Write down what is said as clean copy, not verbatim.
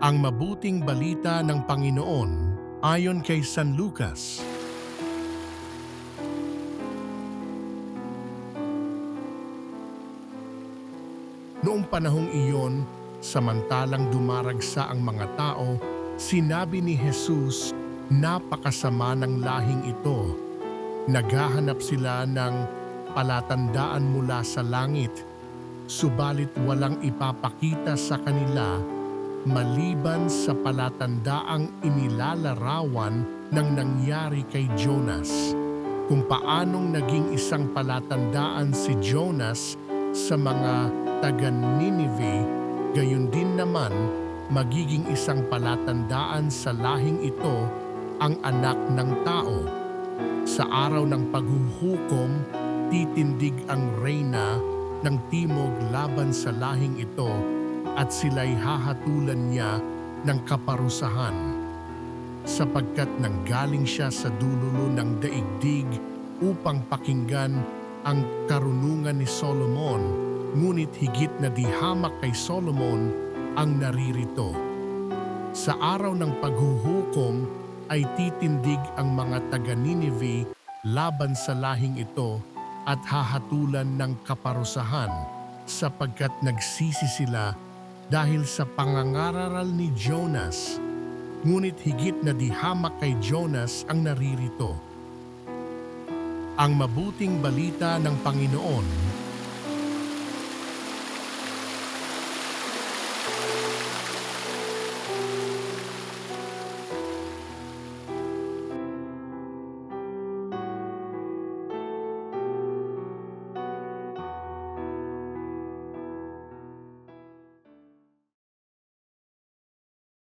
Ang mabuting balita ng Panginoon ayon kay San Lucas. Noong panahong iyon, samantalang dumaragsa ang mga tao, sinabi ni Jesus, "Napakasama ng lahing ito." Naghahanap sila ng palatandaan mula sa langit, subalit walang ipapakita sa kanila maliban sa palatandaang inilalarawan ng nangyari kay Jonas. Kung paanong naging isang palatandaan si Jonas sa mga taga-Ninive, gayon din naman magiging isang palatandaan sa lahing ito ang Anak ng Tao. Sa araw ng paghuhukom, titindig ang reyna ng timog laban sa lahing ito at sila'y hahatulan niya ng kaparusahan. Sapagkat nanggaling siya sa dululo ng daigdig upang pakinggan ang karunungan ni Solomon, ngunit higit na di hamak kay Solomon ang naririto. Sa araw ng paghuhukom ay titindig ang mga taga-Ninive laban sa lahing ito at hahatulan ng kaparusahan sapagkat nagsisi sila dahil sa pangangararal ni Jonas, ngunit higit na di hamak kay Jonas ang naririto. Ang mabuting balita ng Panginoon